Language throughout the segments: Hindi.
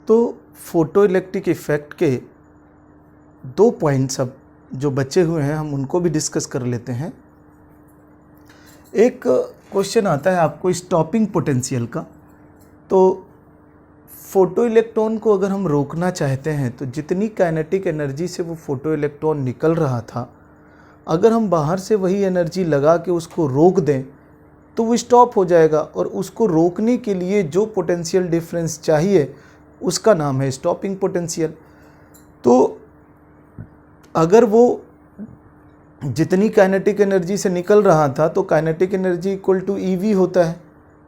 तो फोटो इलेक्ट्रिक इफ़ेक्ट के 2 पॉइंट्स अब जो बचे हुए हैं हम उनको भी डिस्कस कर लेते हैं। एक क्वेश्चन आता है आपको स्टॉपिंग पोटेंशियल का। तो फोटो इलेक्ट्रॉन को अगर हम रोकना चाहते हैं तो जितनी काइनेटिक एनर्जी से वो फोटो इलेक्ट्रॉन निकल रहा था, अगर हम बाहर से वही एनर्जी लगा के उसको रोक दें तो वो स्टॉप हो जाएगा, और उसको रोकने के लिए जो पोटेंशियल डिफरेंस चाहिए उसका नाम है स्टॉपिंग पोटेंशियल। तो अगर वो जितनी काइनेटिक एनर्जी से निकल रहा था तो kinetic energy equal to EV होता है,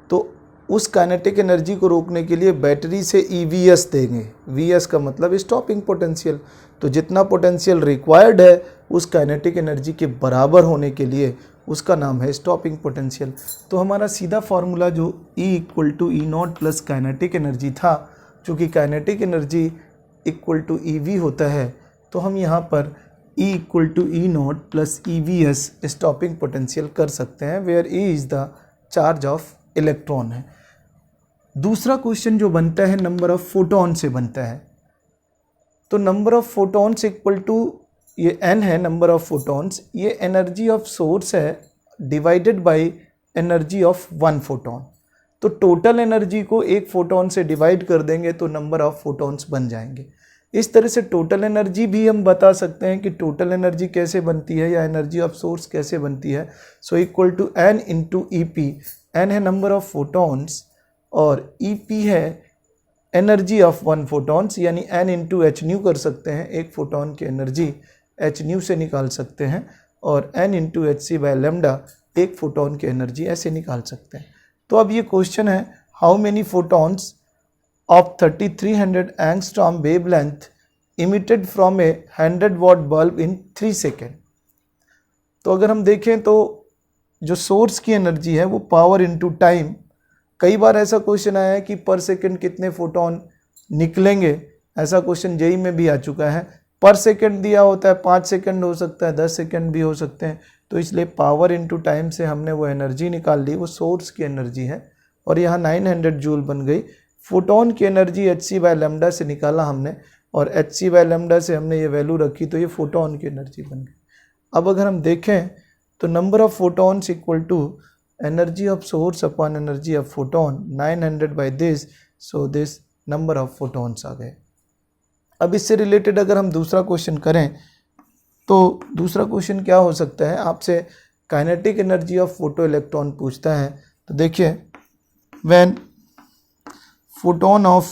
तो उस काइनेटिक एनर्जी को रोकने के लिए बैटरी से ईवीएस देंगे। वीएस का मतलब स्टॉपिंग पोटेंशियल। तो जितना पोटेंशियल रिक्वायर्ड है उस काइनेटिक एनर्जी के बराबर होने के लिए उसका नाम है स्टॉपिंग पोटेंशियल। तो हमारा सीधा फार्मूला जो E equal to E not plus kinetic energy था, चूँकि kinetic energy equal to EV होता है तो हम यहाँ पर E equal to E not plus EVS stopping potential कर सकते हैं, where E is the charge of electron है। दूसरा क्वेश्चन जो बनता है नंबर ऑफ फोटोन से बनता है। तो number of photons equal to ये n है नंबर ऑफ फोटोन्स, ये एनर्जी ऑफ सोर्स है divided by energy of 1 photon. तो टोटल एनर्जी को एक फोटोन से डिवाइड कर देंगे तो नंबर ऑफ फोटोन्स बन जाएंगे। इस तरह से टोटल एनर्जी भी हम बता सकते हैं कि टोटल एनर्जी कैसे बनती है या एनर्जी ऑफ सोर्स कैसे बनती है। So equal to n into E P. n है नंबर ऑफ फोटोन्स और EP है एनर्जी ऑफ 1 फोटोन्स, यानी n इंटू एच न्यू कर सकते हैं। एक फोटोन की एनर्जी एच न्यू से निकाल सकते हैं, और n into H C by lambda एक फोटोन की एनर्जी ऐसे निकाल सकते हैं। तो अब ये क्वेश्चन है, how many photons of 3300 angstrom wavelength emitted from a 100 watt bulb in 3 second. तो अगर हम देखें तो जो सोर्स की एनर्जी है वो पावर इंटू टाइम। कई बार ऐसा क्वेश्चन आया है कि पर सेकंड कितने फोटोन निकलेंगे, ऐसा क्वेश्चन जेई में भी आ चुका है। पर सेकंड दिया होता है, 5 सेकंड हो सकता है, 10 सेकंड भी हो सकते हैं। तो इसलिए पावर इंटू टाइम से हमने वो एनर्जी निकाल ली, वो सोर्स की एनर्जी है, और यहाँ 900 जूल बन गई। फोटोन की energy H C by lambda से निकाला हमने, और एच सी बाय लेमडा से हमने ये वैल्यू रखी, तो ये फोटोन की एनर्जी बन गई। अब अगर हम देखें तो number of photons equal to energy of source upon energy of photon 900 by this, so this number of photons आ गए। अब इससे रिलेटेड अगर हम दूसरा क्वेश्चन करें तो दूसरा क्वेश्चन क्या हो सकता है, आपसे kinetic energy of photo electron पूछता है। तो देखिए, when photon of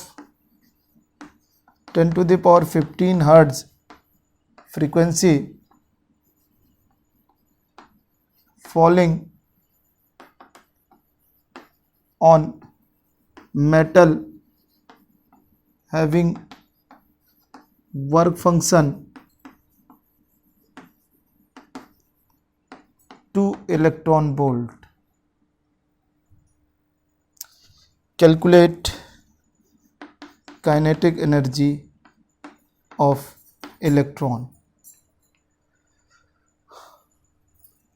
10 to the power 15 hertz frequency falling on metal having work function 2 electron volt. Calculate kinetic energy of electron.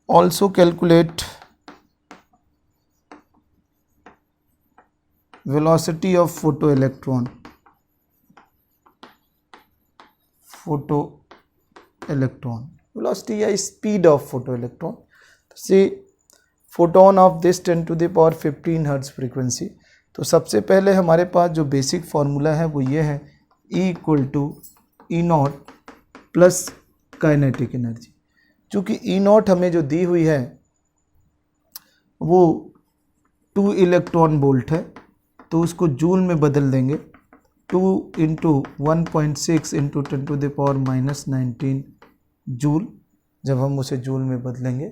Also calculate velocity of photoelectron. Velocity या speed of photoelectron. See, photon of this 10 to the power 15 hertz frequency. तो सबसे पहले हमारे पास जो बेसिक फार्मूला है वो ये है, E equal to E not plus kinetic energy. चूँकि ई नॉट हमें जो दी हुई है वो 2 इलेक्ट्रॉन वोल्ट है, तो उसको जूल में बदल देंगे। 2 into 1.6 into 10 to the power minus 19 joule, जब हम उसे जूल में बदलेंगे।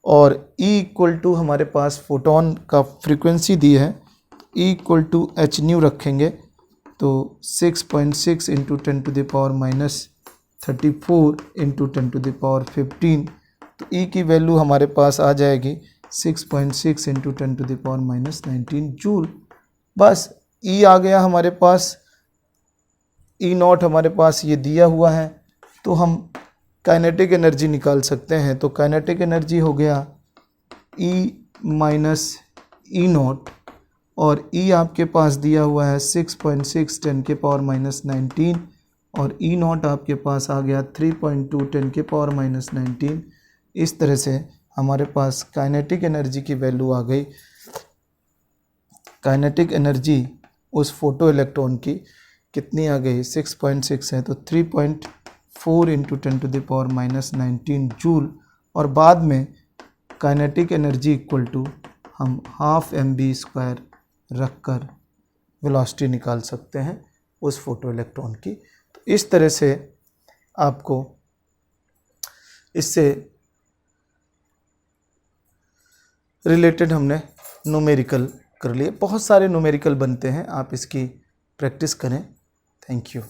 और E इक्वल टू हमारे पास फोटोन का फ्रीक्वेंसी दी है, E equal to H nu रखेंगे, तो 6.6 into 10 to the power minus 34 into 10 to the power 15। तो E की वैल्यू हमारे पास आ जाएगी 6.6 into 10 to the power minus 19 joule. बस E आ गया हमारे पास, E नॉट हमारे पास ये दिया हुआ है, तो हम काइनेटिक एनर्जी निकाल सकते हैं। तो काइनेटिक एनर्जी हो गया E माइनस ई नॉट, और E आपके पास दिया हुआ है 6.6 10 के पावर माइनस 19 और E नॉट आपके पास आ गया 3.2 10 के पावर माइनस 19। इस तरह से हमारे पास काइनेटिक एनर्जी की वैल्यू आ गई। काइनेटिक एनर्जी उस फोटो इलेक्ट्रॉन की कितनी आ गई, 6.6 है तो 3.4 into 10 to the power minus 19 joule. और बाद में काइनेटिक एनर्जी इक्वल टू हम हाफ mv² रख कर वेलोसिटी निकाल सकते हैं उस फोटो इलेक्ट्रॉन की। तो इस तरह से आपको इससे रिलेटेड हमने न्यूमेरिकल कर लिए। बहुत सारे न्यूमेरिकल बनते हैं, आप इसकी प्रैक्टिस करें। Thank you.